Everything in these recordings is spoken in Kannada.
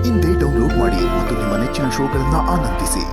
ಇಂದೇ ಡೌನ್ಲೋಡ್ ಮಾಡಿ ಮತ್ತು ನಿಮ್ಮ ನೆಚ್ಚಿನ ಶೋಗಳನ್ನು ಆನಂದಿಸಿ.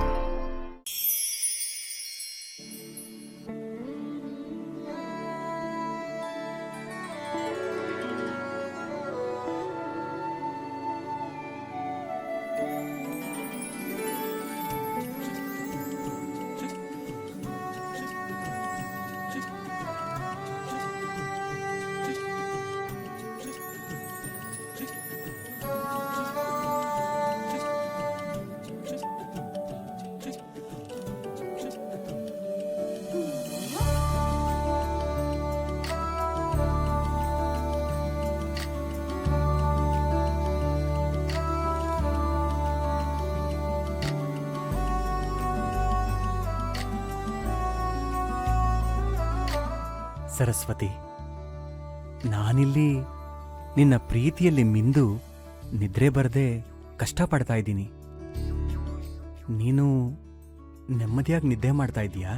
ಸರಸ್ವತಿ, ನಾನಿಲ್ಲಿ ನಿನ್ನ ಪ್ರೀತಿಯಲ್ಲಿ ಮಿಂದು ನಿದ್ರೆ ಬರದೆ ಕಷ್ಟಪಡ್ತಾ ಇದ್ದೀನಿ. ನೀನು ನೆಮ್ಮದಿಯಾಗಿ ನಿದ್ದೆ ಮಾಡ್ತಾ ಇದೀಯಾ?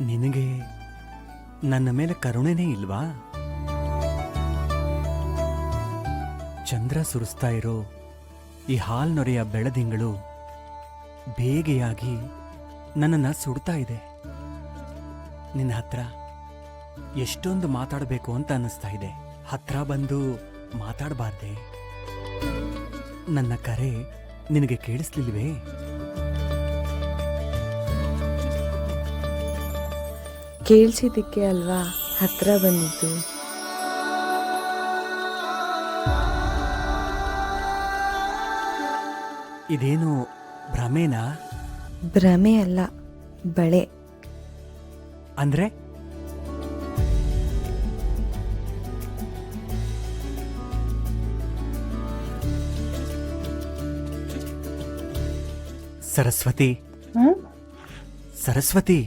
ನಿನಗೆ ನನ್ನ ಮೇಲೆ ಕರುಣೆನೇ ಇಲ್ವಾ? ಚಂದ್ರ ಸುರಿಸ್ತಾ ಇರೋ ಈ ಹಾಲ್ನೊರೆಯ ಬೆಳದಿಂಗಳು ಬೇಗೆಯಾಗಿ ನನ್ನನ್ನು ಸುಡ್ತಾ ಇದೆ. ನಿನ್ನ ಹತ್ರ ಎಷ್ಟೊಂದು ಮಾತಾಡಬೇಕು ಅಂತ ಅನ್ನಿಸ್ತಾ ಇದೆ. ಹತ್ರ ಬಂದು ಮಾತಾಡಬಾರ್ದೆ? ನನ್ನ ಕರೆ ನಿನಗೆ ಕೇಳಿಸ್ಲಿಲ್ವೇ? ಕೇಳಿಸಿದ್ದಕ್ಕೆ ಅಲ್ವಾ ಹತ್ರ ಬಂದಿದ್ದು. ಇದೇನು ಭ್ರಮೇನಾ? ಭ್ರಮೆ ಅಲ್ಲ, ಬಳೆ. ಅಂದ್ರೆ ಸರಸ್ವತಿ, ಸರಸ್ವತಿ,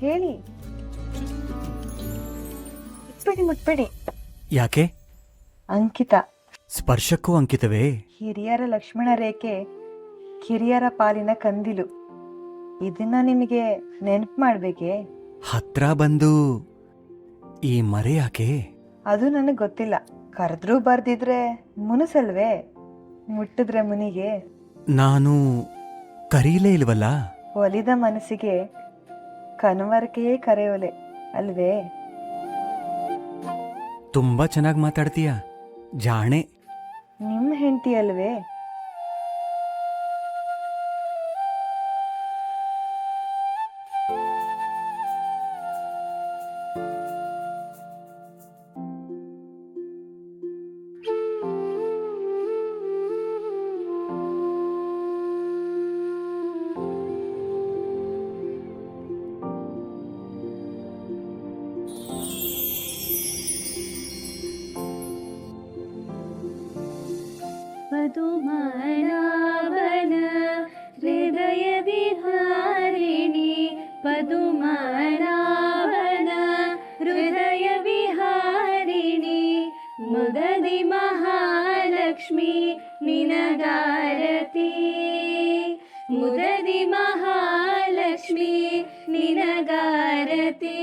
ಹೇಳಿ. ಮುಟ್ಬೇಡಿ. ಯಾಕೆ? ಅಂಕಿತ. ಸ್ಪರ್ಶಕ್ಕೂ ಅಂಕಿತವೇ? ಹಿರಿಯರ ಲಕ್ಷ್ಮಣ ರೇಖೆ, ಕಿರಿಯರ ಪಾಲಿನ ಕಂದಿಲು. ಇದನ್ನ ನಿಮಗೆ ನೆನಪು ಮಾಡ್ಬೇಕೆ? ಹತ್ರ ಬಂದು ಈ ಮರೆ ಯಾಕೆ? ಅದು ನನಗೆ ಗೊತ್ತಿಲ್ಲ. ಕರೆದ್ರೂ ಬರ್ದಿದ್ರೆ ಮುನಿಸಲ್ವೇ? ಮುಟ್ಟಿದ್ರೆ ಮುನಿಗೆ. ನಾನು ಕರೀಲೇ ಇಲ್ವಲ್ಲ? ಒಲಿದ ಮನಸ್ಸಿಗೆ ಕನವರಿಕೆಯೇ ಕರೆಯೋಲೆ ಅಲ್ವೇ? ತುಂಬಾ ಚೆನ್ನಾಗಿ ಮಾತಾಡ್ತೀಯ, ಜಾಣೆ. ನಿಮ್ಮ ಹೆಂಡತಿ ಅಲ್ವೇ? ಪದುಮನಾಭನ ಹೃದಯ ವಿಹಾರಿಣಿ, ಪದುಮನಾಭನ ಹೃದಯ ವಿಹಾರಿಣಿ, ಮುದದಿ ಮಹಾಲಕ್ಷ್ಮಿ ನಿನಗಾರತಿ, ಮುದದಿ ಮಹಾಲಕ್ಷ್ಮಿ ನಿನಗಾರತಿ.